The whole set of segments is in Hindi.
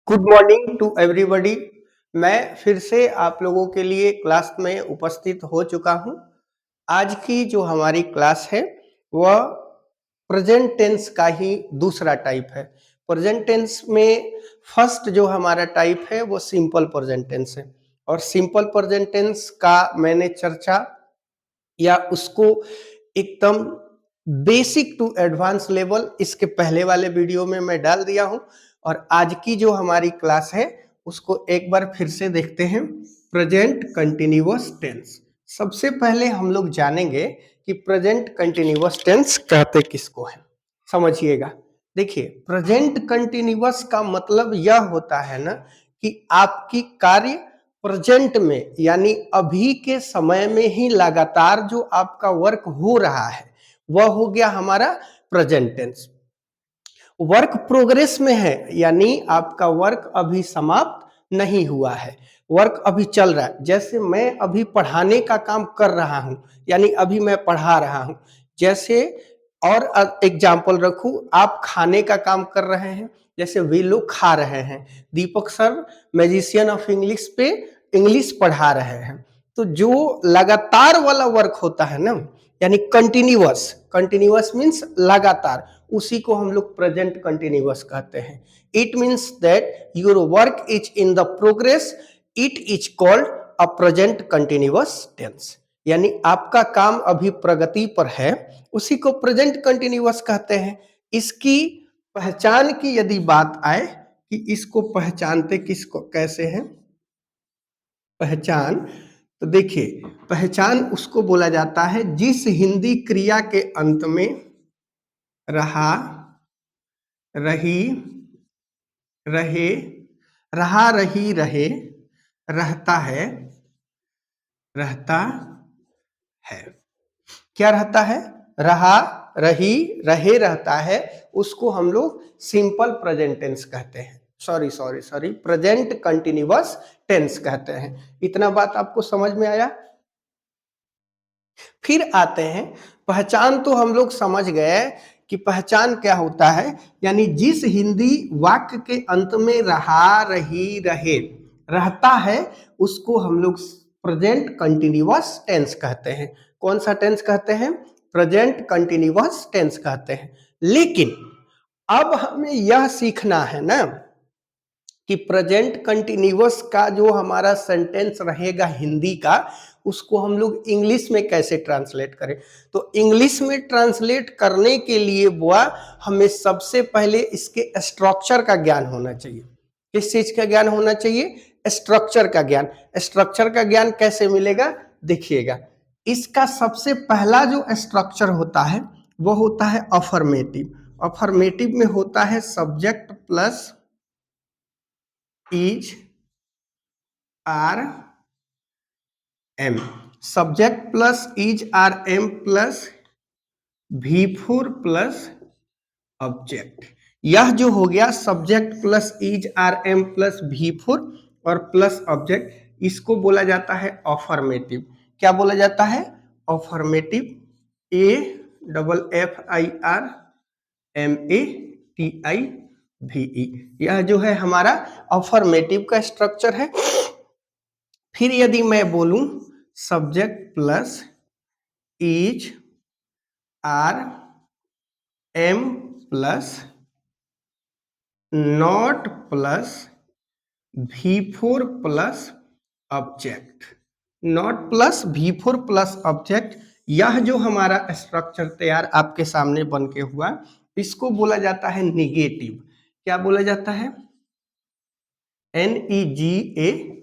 Good morning to everybody. मैं फिर से आप लोगों के लिए क्लास में उपस्थित हो चुका हूं। आज की जो हमारी क्लास है वह प्रेजेंट टेंस का ही दूसरा टाइप है। प्रेजेंट टेंस में फर्स्ट जो हमारा टाइप है वो सिंपल प्रेजेंट टेंस है और सिंपल प्रेजेंट टेंस का मैंने चर्चा या उसको एकदम बेसिक टू एडवांस लेवल इसके पहले वाले वीडियो में मैं डाल दिया हूं और आज की जो हमारी क्लास है उसको एक बार फिर से देखते हैं। Present continuous tense. सबसे पहले हम लोग जानेंगे कि प्रेजेंट कंटिन्यूअस टेंस कहते किसको है। समझिएगा, देखिए प्रेजेंट कंटिन्यूअस का मतलब यह होता है ना कि आपकी कार्य प्रेजेंट में यानी अभी के समय में ही लगातार जो आपका वर्क हो रहा है वह हो गया हमारा प्रेजेंट टेंस। वर्क प्रोग्रेस में है यानी आपका वर्क अभी समाप्त नहीं हुआ है, वर्क अभी चल रहा है। जैसे मैं अभी पढ़ाने का काम कर रहा हूं यानी अभी मैं पढ़ा रहा हूं। जैसे और एग्जाम्पल रखूं, आप खाने का काम कर रहे हैं, जैसे वे लोग खा रहे हैं। दीपक सर मैजिशियन ऑफ इंग्लिश पे इंग्लिश पढ़ा रहे हैं। तो जो लगातार वाला वर्क होता है ना यानी कंटिन्यूअस, कंटिन्यूअस मीन्स लगातार, उसी को हम लोग प्रेजेंट कंटिन्यूअस कहते हैं। It means that your work is in the progress, it is called a present continuous tense. यानी आपका काम अभी प्रगति पर है, उसी को प्रेजेंट कंटिन्यूअस कहते हैं। इसकी पहचान की यदि बात आए कि इसको पहचानते किसको कैसे हैं, पहचान, तो देखिए पहचान उसको बोला जाता है जिस हिंदी क्रिया के अंत में रहा, रही, रहे, रहा, रही, रहे, रहता है, रहता है। क्या रहता है? रहा, रही, रहे, रहता है, उसको हम लोग सिंपल प्रेजेंट टेंस कहते हैं। सॉरी प्रेजेंट कंटिन्यूअस टेंस कहते हैं। इतना बात आपको समझ में आया? फिर आते हैं पहचान। तो हम लोग समझ गए कि पहचान क्या होता है, यानी जिस हिंदी वाक्य के अंत में रहा, रही, रहे, रहता है, उसको हम लोग प्रेजेंट कंटिन्यूअस टेंस कहते हैं। कौन सा टेंस कहते हैं? प्रेजेंट कंटिन्यूअस टेंस कहते हैं। लेकिन अब हमें यह सीखना है ना कि प्रेजेंट कंटिन्यूअस का जो हमारा सेंटेंस रहेगा हिंदी का, उसको हम लोग इंग्लिश में कैसे ट्रांसलेट करें। तो इंग्लिश में ट्रांसलेट करने के लिए बुआ हमें सबसे पहले इसके स्ट्रक्चर का ज्ञान होना चाहिए। किस चीज का ज्ञान होना चाहिए? स्ट्रक्चर का ज्ञान। स्ट्रक्चर का ज्ञान कैसे मिलेगा? देखिएगा, इसका सबसे पहला जो स्ट्रक्चर होता है वो होता है अफर्मेटिव। अफर्मेटिव में होता है subject plus is, are, am. Subject plus is, are, am plus V4 plus object. यह जो हो गया subject plus is, are, am plus V4 और प्लस ऑब्जेक्ट, इसको बोला जाता है अफर्मेटिव। क्या बोला जाता है? अफर्मेटिव। AFFIRMATIVE, यह जो है हमारा अफर्मेटिव का स्ट्रक्चर है। फिर यदि मैं बोलूं subject plus is, are, am plus not plus V4 plus object, not plus V4 plus object, यह जो हमारा स्ट्रक्चर तैयार आपके सामने बन के हुआ, इसको बोला जाता है निगेटिव। क्या बोला जाता है? NEGATIVE।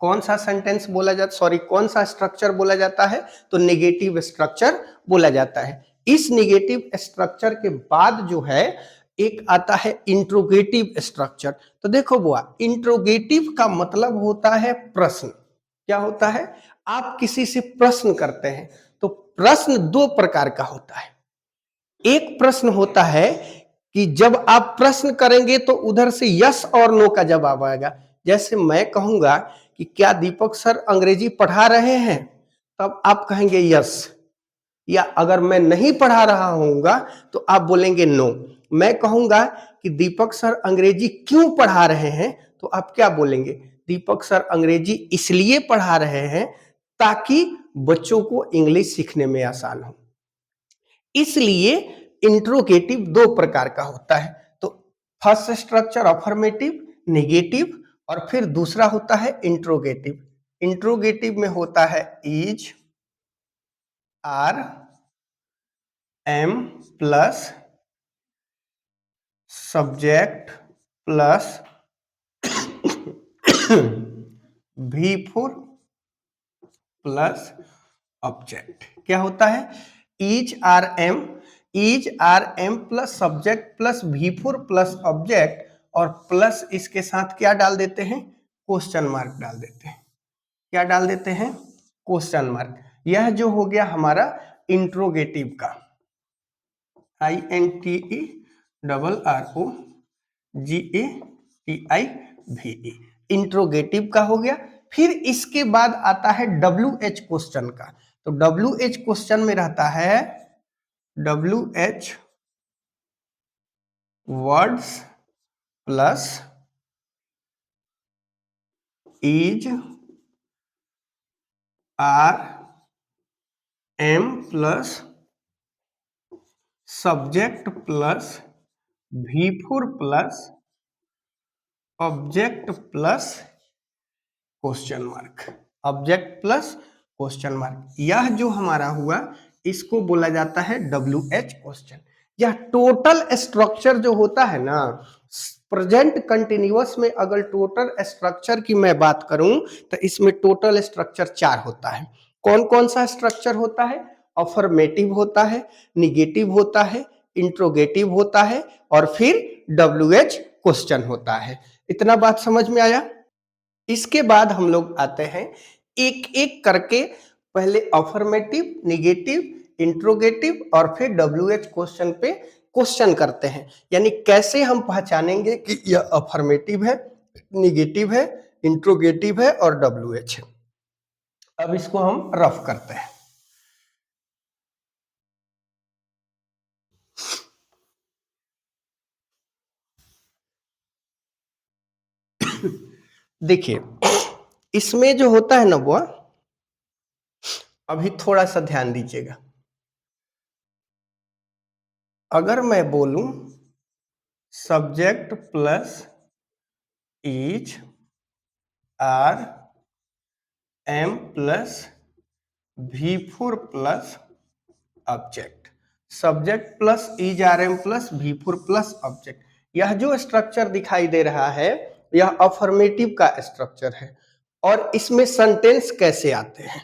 कौन सा सेंटेंस बोला जाता, सॉरी कौन सा स्ट्रक्चर बोला जाता है? तो नेगेटिव स्ट्रक्चर बोला जाता है। इस नेगेटिव स्ट्रक्चर के बाद जो है एक आता है इंट्रोगेटिव स्ट्रक्चर। तो देखो बुआ, इंट्रोगेटिव का मतलब होता है प्रश्न। क्या होता है? आप किसी से प्रश्न करते हैं। तो प्रश्न दो प्रकार का होता है। एक प्रश्न होता है कि जब आप प्रश्न करेंगे तो उधर से यस और नो का जवाब आएगा। जैसे मैं कहूंगा कि क्या दीपक सर अंग्रेजी पढ़ा रहे हैं, तब आप कहेंगे यस। या अगर मैं नहीं पढ़ा रहा होऊंगा तो आप बोलेंगे नो। मैं कहूंगा कि दीपक सर अंग्रेजी क्यों पढ़ा रहे हैं, तो आप क्या बोलेंगे? दीपक सर अंग्रेजी इसलिए पढ़ा रहे हैं ताकि बच्चों को इंग्लिश सीखने में आसान हो। इसलिए इंट्रोगेटिव दो प्रकार का होता है। तो फर्स्ट स्ट्रक्चर अफर्मेटिव, नेगेटिव, और फिर दूसरा होता है इंट्रोगेटिव। इंट्रोगेटिव में होता है is, are, am plus subject plus V4 plus object. क्या होता है? Is are am plus subject plus V4 plus object, और प्लस इसके साथ क्या डाल देते हैं? क्वेश्चन मार्क डाल देते हैं। क्या डाल देते हैं? Question mark. यह जो हो गया हमारा इंट्रोगेटिव का, INTERROGATIVE, इंट्रोगेटिव का हो गया। फिर इसके बाद आता है WH क्वेश्चन का। तो WH क्वेश्चन में रहता है WH words plus is, are, am plus subject plus V4 plus object plus question mark. Object plus question mark, यह जो हमारा हुआ इसको बोला जाता है WH क्वेश्चन। यह टोटल स्ट्रक्चर जो होता है ना, प्रेजेंट कंटिन्यूअस में अगर टोटल स्ट्रक्चर की मैं बात करूं तो इसमें टोटल स्ट्रक्चर 4 होता है। कौन कौन सा स्ट्रक्चर होता है? अफर्मेटिव होता है, निगेटिव होता है, इंट्रोगेटिव होता है, और फिर WH क्वेश्चन होता है। इतना बात समझ में आया? इसके बाद हम लोग आते हैं एक एक करके, पहले अफर्मेटिव, निगेटिव, इंट्रोगेटिव और फिर WH क्वेश्चन पे क्वेश्चन करते हैं। यानी कैसे हम पहचानेंगे कि यह अफर्मेटिव है, निगेटिव है, इंट्रोगेटिव है और WH है। अब इसको हम रफ करते हैं। देखिए, इसमें जो होता है ना वो, अभी थोड़ा सा ध्यान दीजिएगा। अगर मैं बोलूं subject plus is, are, am plus V4 plus object, subject plus is, are, am plus V4 plus object, यह जो स्ट्रक्चर दिखाई दे रहा है यह अफर्मेटिव का स्ट्रक्चर है। और इसमें सेंटेंस कैसे आते हैं?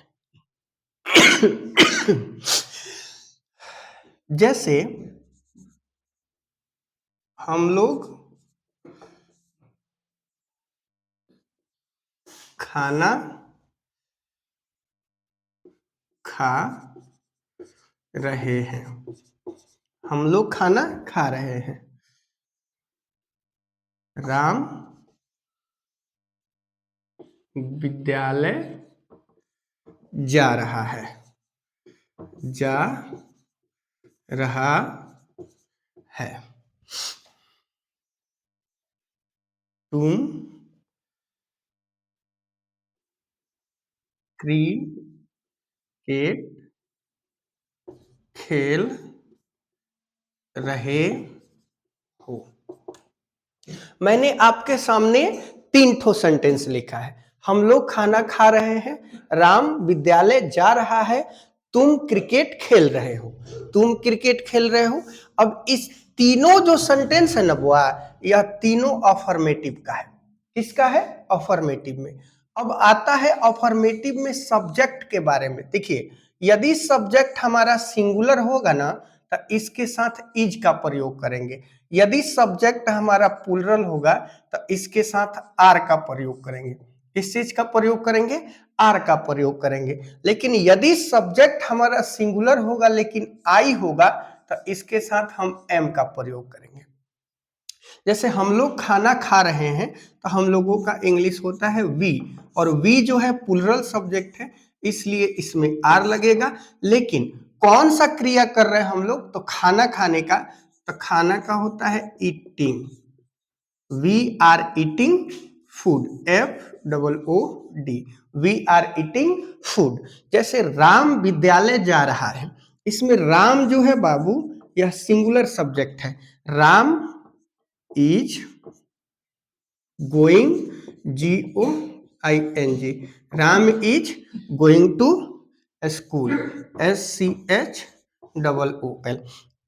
जैसे हम लोग खाना खा रहे हैं, हम लोग खाना खा रहे हैं। राम विद्यालय जा रहा है, जा रहा है। तुम क्रिकेट खेल रहे हो। मैंने आपके सामने 3 ठो सेंटेंस लिखा है। हम लोग खाना खा रहे हैं, राम विद्यालय जा रहा है, तुम क्रिकेट खेल रहे हो। तुम क्रिकेट खेल रहे हो। अब इस तीनों जो सेंटेंस है ना बुआ, यह तीनों अफर्मेटिव का है। किसका है? अफर्मेटिव में। अब आता है अफर्मेटिव में सब्जेक्ट के बारे में। देखिए, यदि सब्जेक्ट हमारा सिंगुलर होगा ना तो इसके साथ इज का प्रयोग करेंगे। यदि सब्जेक्ट हमारा प्लूरल होगा तो इसके साथ आर का प्रयोग करेंगे। किस चीज का प्रयोग करेंगे? आर का प्रयोग करेंगे। लेकिन यदि सब्जेक्ट हमारा सिंगुलर होगा लेकिन आई होगा तो इसके साथ हम एम का प्रयोग करेंगे। जैसे हम लोग खाना खा रहे हैं तो हम लोगों का इंग्लिश होता है वी, और वी जो है प्लूरल सब्जेक्ट है इसलिए इसमें आर लगेगा। लेकिन कौन सा क्रिया कर रहे हैं हम लोग, तो खाना खाने का, तो खाना का होता है eating, we are eating food, FOOD, we are eating food. जैसे राम विद्यालय जा रहा है, इसमें राम जो है बाबू यह सिंगुलर सब्जेक्ट है, Ram is going, GOING, Ram is going to school, SCHOOL।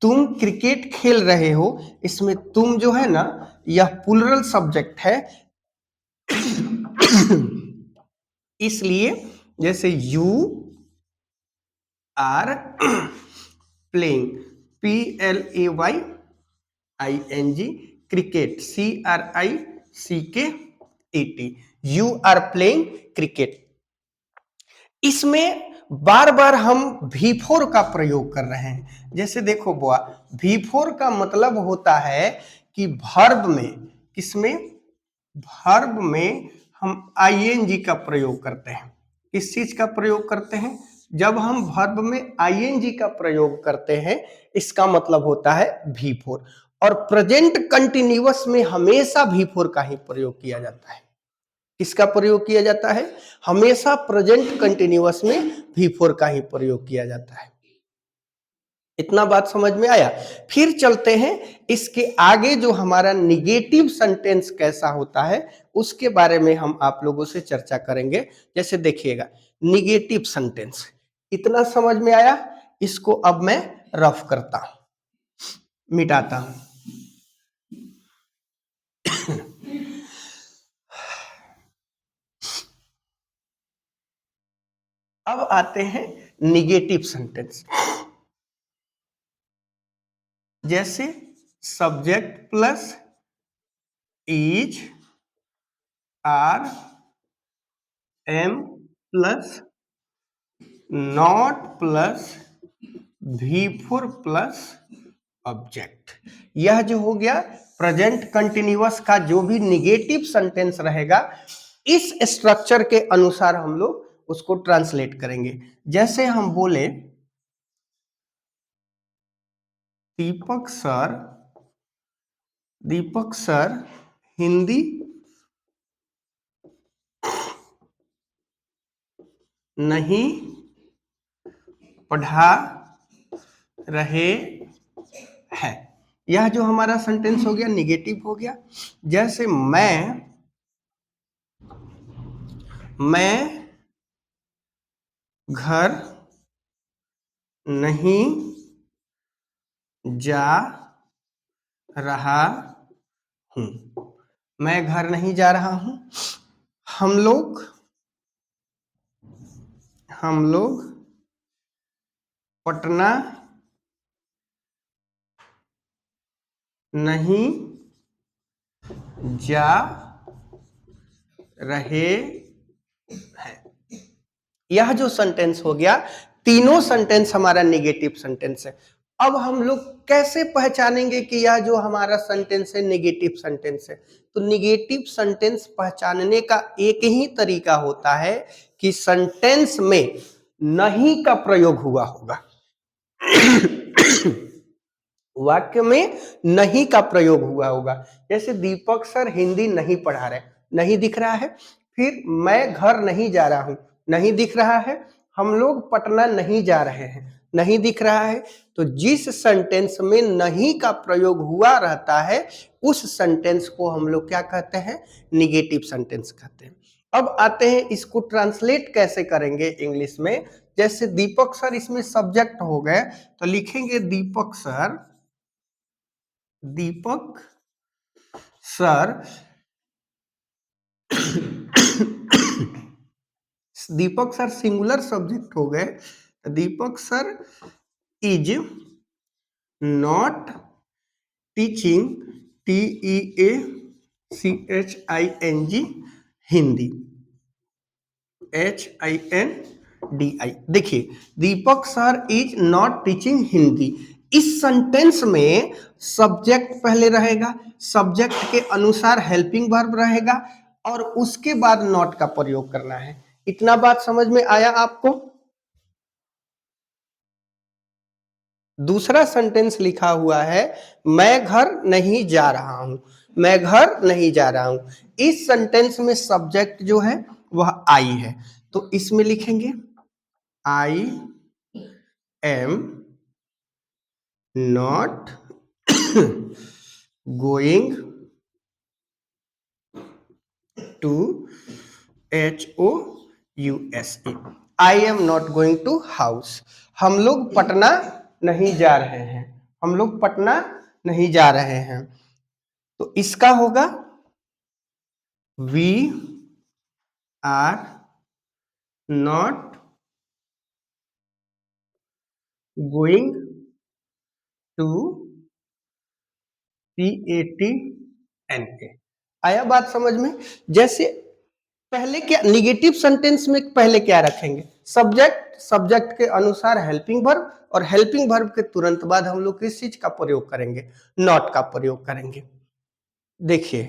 तुम क्रिकेट खेल रहे हो, इसमें तुम जो है ना यह प्लूरल सब्जेक्ट है, इसलिए जैसे you are playing, PLAYING, cricket, CRICKET, you are playing cricket. इसमें बार बार हम V4 का प्रयोग कर रहे हैं। जैसे देखो बुआ, V4 का मतलब होता है कि वर्ब में, किसमें, वर्ब में हम ING का प्रयोग करते हैं। किस चीज का प्रयोग करते हैं, जब हम वर्ब में ING का प्रयोग करते हैं, इसका मतलब होता है V4। और प्रेजेंट कंटिन्यूअस में हमेशा V4 का ही प्रयोग किया जाता है। किसका प्रयोग किया जाता है, हमेशा प्रेजेंट कंटिन्यूअस में V4 का ही प्रयोग किया जाता है। इतना बात समझ में आया। फिर चलते हैं इसके आगे, जो हमारा निगेटिव सेंटेंस कैसा होता है उसके बारे में हम आप लोगों से चर्चा करेंगे। जैसे देखिएगा निगेटिव सेंटेंस, इतना समझ में आया। इसको अब मैं रफ करता हूं, मिटाता हूं। अब आते हैं निगेटिव सेंटेंस। जैसे subject plus is, are, am plus not plus V4 plus object. यह जो हो गया प्रेजेंट कंटिन्यूअस का जो भी निगेटिव सेंटेंस रहेगा, इस स्ट्रक्चर के अनुसार हम लोग उसको ट्रांसलेट करेंगे। जैसे हम बोले दीपक सर हिंदी नहीं पढ़ा रहे हैं। यह जो हमारा सेंटेंस हो गया निगेटिव हो गया। जैसे मैं घर नहीं जा रहा हूं, मैं घर नहीं जा रहा हूं। हम लोग पटना नहीं जा रहे हैं। यह जो सेंटेंस हो गया, तीनों सेंटेंस हमारा नेगेटिव सेंटेंस है। अब हम लोग कैसे पहचानेंगे कि यह जो हमारा सेंटेंस है नेगेटिव सेंटेंस है, तो नेगेटिव सेंटेंस पहचानने का एक ही तरीका होता है कि सेंटेंस में नहीं का प्रयोग हुआ होगा। वाक्य में नहीं का प्रयोग हुआ होगा। जैसे दीपक सर हिंदी नहीं पढ़ा रहे, नहीं दिख रहा है। फिर मैं घर नहीं जा रहा हूं, नहीं दिख रहा है। हम लोग पटना नहीं जा रहे हैं, नहीं दिख रहा है। तो जिस सेंटेंस में नहीं का प्रयोग हुआ रहता है, उस सेंटेंस को हम लोग क्या कहते हैं, निगेटिव सेंटेंस कहते हैं। अब आते हैं इसको ट्रांसलेट कैसे करेंगे इंग्लिश में। जैसे दीपक सर इसमें सब्जेक्ट हो गए, तो लिखेंगे Deepak sir Deepak sir singular subject हो गए। Deepak sir is not teaching, TEACHING Hindi, HINDI। देखिए Deepak sir is not teaching Hindi. इस सेंटेंस में सब्जेक्ट पहले रहेगा, सब्जेक्ट के अनुसार हेल्पिंग वर्ब रहेगा, और उसके बाद नॉट का प्रयोग करना है। इतना बात समझ में आया आपको। दूसरा सेंटेंस लिखा हुआ है मैं घर नहीं जा रहा हूं, मैं घर नहीं जा रहा हूं। इस सेंटेंस में सब्जेक्ट जो है वह आई है, तो इसमें लिखेंगे I am not going to HOUSE, I am not going to house. हम लोग पटना नहीं जा रहे हैं, हम लोग पटना नहीं जा रहे हैं। तो इसका होगा we are not going to PATNA। आया बात समझ में? जैसे पहले क्या निगेटिव सेंटेंस में पहले क्या रखेंगे? सब्जेक्ट, सब्जेक्ट के अनुसार हेल्पिंग वर्ब, और हेल्पिंग वर्ब के तुरंत बाद हम लोग किस चीज का प्रयोग करेंगे? नॉट का प्रयोग करेंगे। देखिए